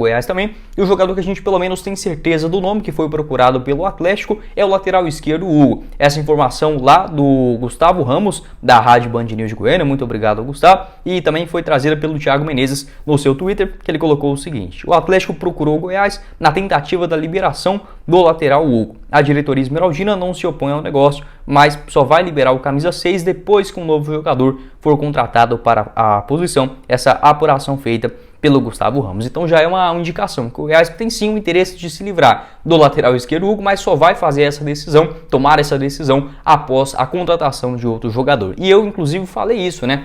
Goiás também, e o jogador que a gente pelo menos tem certeza do nome, que foi procurado pelo Atlético, é o lateral esquerdo Hugo. Essa informação lá do Gustavo Ramos, da Rádio Band News de Goiânia, muito obrigado Gustavo, e também foi trazida pelo Thiago Menezes no seu Twitter, que ele colocou o seguinte: o Atlético procurou o Goiás na tentativa da liberação do lateral Hugo. A diretoria esmeraldina não se opõe ao negócio, mas só vai liberar o camisa 6 depois que um novo jogador for contratado para a posição, essa apuração feita pelo Gustavo Ramos. Então já é uma indicação que o Goiás tem sim o interesse de se livrar do lateral esquerdo Hugo, mas só vai fazer essa decisão, tomar essa decisão após a contratação de outro jogador. E eu inclusive falei isso, né?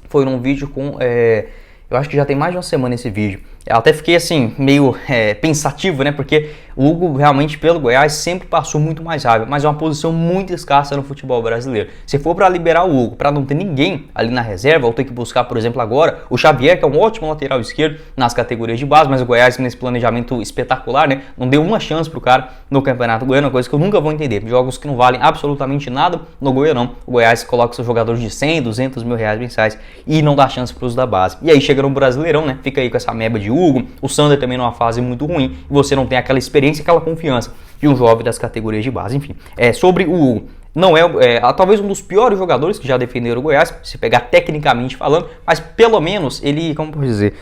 Foi num vídeo com... eu acho que já tem mais de uma semana esse vídeo. Eu até fiquei assim, meio pensativo, né? Porque o Hugo realmente pelo Goiás sempre passou muito mais raiva, mas é uma posição muito escassa no futebol brasileiro. Se for para liberar o Hugo, para não ter ninguém ali na reserva, ou ter que buscar, por exemplo, agora o Xavier, que é um ótimo lateral esquerdo nas categorias de base, mas o Goiás nesse planejamento espetacular, né? Não deu uma chance pro cara no Campeonato Goiano, uma coisa que eu nunca vou entender. Jogos que não valem absolutamente nada no Goianão. O Goiás coloca seus jogadores de 100, 200 mil reais mensais e não dá chance pros da base. E aí chega no Brasileirão, né? Fica aí com essa meba de Hugo, o Sander também numa fase muito ruim, e você não tem aquela experiência, aquela confiança de um jovem das categorias de base. Enfim, sobre o Hugo, não talvez um dos piores jogadores que já defenderam o Goiás, se pegar tecnicamente falando, mas pelo menos ele, como posso dizer,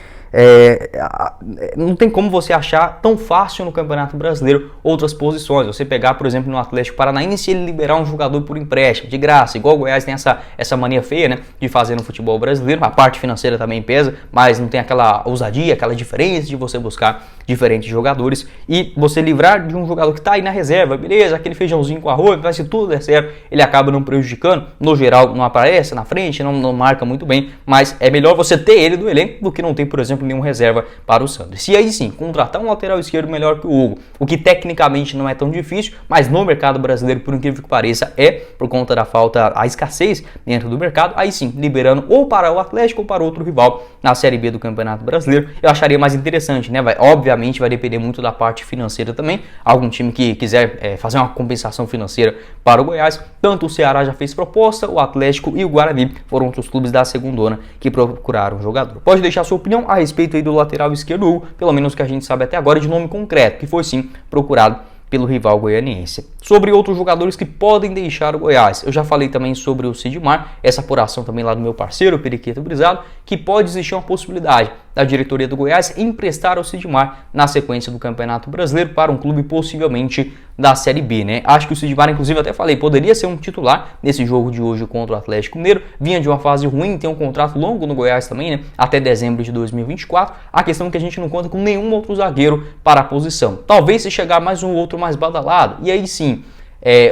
não tem como você achar tão fácil no Campeonato Brasileiro outras posições. Você pegar, por exemplo, no Atlético Paranaense, ele liberar um jogador por empréstimo, de graça, igual o Goiás tem essa mania feia, né, de fazer no futebol brasileiro. A parte financeira também pesa, mas não tem aquela ousadia, aquela diferença de você buscar diferentes jogadores e você livrar de um jogador que está aí na reserva, beleza, aquele feijãozinho com arroz, mas se tudo der certo, ele acaba não prejudicando. No geral, não aparece na frente, não marca muito bem, mas é melhor você ter ele do elenco do que não ter, por exemplo, nenhum reserva para o Santos. E aí sim, contratar um lateral esquerdo melhor que o Hugo, o que tecnicamente não é tão difícil, mas no mercado brasileiro, por incrível que pareça, por conta da falta, a escassez dentro do mercado, aí sim, liberando ou para o Atlético ou para outro rival na Série B do Campeonato Brasileiro, eu acharia mais interessante, né? Obviamente vai depender muito da parte financeira também, algum time que quiser fazer uma compensação financeira para o Goiás, tanto o Ceará já fez proposta, o Atlético e o Guarani foram outros clubes da segundona que procuraram o jogador. Pode deixar sua opinião a respeito aí do lateral esquerdo Hugo, pelo menos que a gente sabe até agora de nome concreto, que foi sim procurado pelo rival goianiense. Sobre outros jogadores que podem deixar o Goiás, eu já falei também sobre o Sidmar, essa apuração também lá do meu parceiro, o Periquito Brisado, que pode existir uma possibilidade da diretoria do Goiás emprestar o Sidmar na sequência do Campeonato Brasileiro para um clube possivelmente da Série B, né? Acho que o Sidmar, inclusive, até falei, poderia ser um titular nesse jogo de hoje contra o Atlético Mineiro, vinha de uma fase ruim, tem um contrato longo no Goiás também, né? Até dezembro de 2024, a questão é que a gente não conta com nenhum outro zagueiro para a posição. Talvez se chegar mais um outro mais badalado, e aí sim,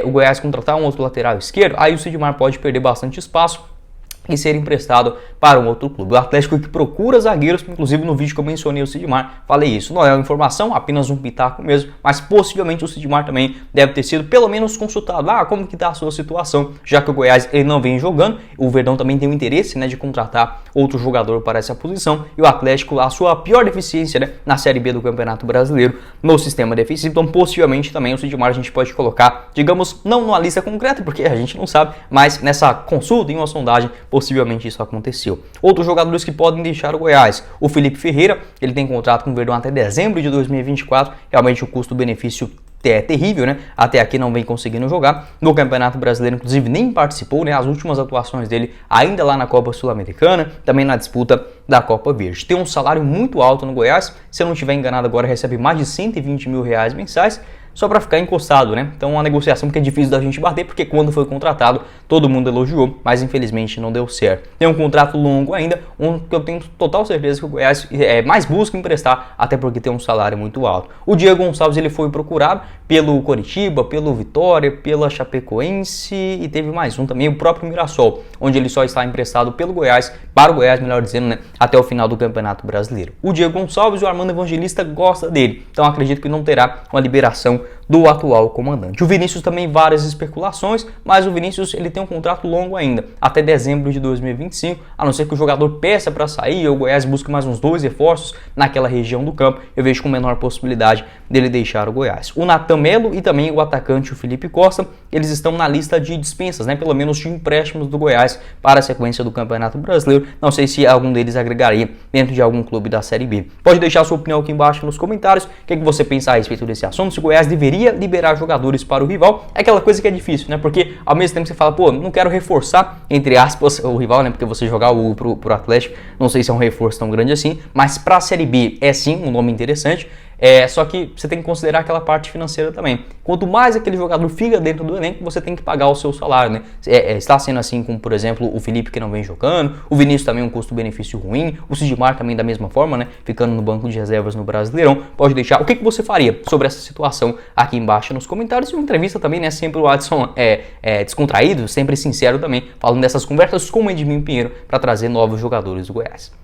o Goiás contratar um outro lateral esquerdo, aí o Sidmar pode perder bastante espaço e ser emprestado para um outro clube. O Atlético que procura zagueiros, inclusive no vídeo que eu mencionei o Sidmar, falei isso, não é uma informação, apenas um pitaco mesmo, mas possivelmente o Sidmar também deve ter sido pelo menos consultado. Como que está a sua situação, já que o Goiás ele não vem jogando, o Verdão também tem o interesse, né, de contratar outro jogador para essa posição, e o Atlético, a sua pior deficiência, né, na Série B do Campeonato Brasileiro, no sistema defensivo, então possivelmente também o Sidmar a gente pode colocar, digamos, não numa lista concreta, porque a gente não sabe, mas nessa consulta, em uma sondagem, possivelmente isso aconteceu. Outros jogadores que podem deixar o Goiás, o Felipe Ferreira, ele tem contrato com o Verdão até dezembro de 2024, realmente o custo-benefício é terrível, né? Até aqui não vem conseguindo jogar. No Campeonato Brasileiro, inclusive, nem participou, né? As últimas atuações dele ainda lá na Copa Sul-Americana, também na disputa da Copa Verde. Tem um salário muito alto no Goiás, se eu não estiver enganado agora, recebe mais de 120 mil reais mensais, só para ficar encostado, né? Então uma negociação que é difícil da gente bater, porque quando foi contratado, todo mundo elogiou, mas infelizmente não deu certo. Tem um contrato longo ainda, um que eu tenho total certeza que o Goiás mais busca emprestar, até porque tem um salário muito alto. O Diego Gonçalves ele foi procurado pelo Coritiba, pelo Vitória, pela Chapecoense e teve mais um também, o próprio Mirassol, onde ele só está emprestado pelo Goiás, para o Goiás, melhor dizendo, né? Até o final do Campeonato Brasileiro. O Diego Gonçalves e o Armando Evangelista gostam dele, então acredito que não terá uma liberação do atual comandante. O Vinícius também várias especulações, mas o Vinícius ele tem um contrato longo ainda, até dezembro de 2025, a não ser que o jogador peça para sair ou o Goiás busque mais uns 2 reforços naquela região do campo, eu vejo com menor possibilidade dele deixar o Goiás. O Natan Melo e também o atacante o Felipe Costa, eles estão na lista de dispensas, né, pelo menos de empréstimos do Goiás para a sequência do Campeonato Brasileiro. Não sei se algum deles agregaria dentro de algum clube da Série B. Pode deixar sua opinião aqui embaixo nos comentários, o que você pensa a respeito desse assunto, se o Goiás deveria liberar jogadores para o rival. É aquela coisa que é difícil, né, porque ao mesmo tempo você fala, pô, não quero reforçar, entre aspas, o rival, né, porque você jogar o Hugo pro Atlético, não sei se é um reforço tão grande assim, mas para a Série B é sim um nome interessante. Só que você tem que considerar aquela parte financeira também. Quanto mais aquele jogador fica dentro do elenco, você tem que pagar o seu salário, né? Está sendo assim com, por exemplo, o Felipe que não vem jogando, o Vinícius também um custo-benefício ruim, o Sidmar também da mesma forma, né? Ficando no banco de reservas no Brasileirão. Pode deixar o que você faria sobre essa situação aqui embaixo nos comentários. E uma entrevista também, né? Sempre o Adson descontraído, sempre sincero também, falando dessas conversas com o Edminho Pinheiro para trazer novos jogadores do Goiás.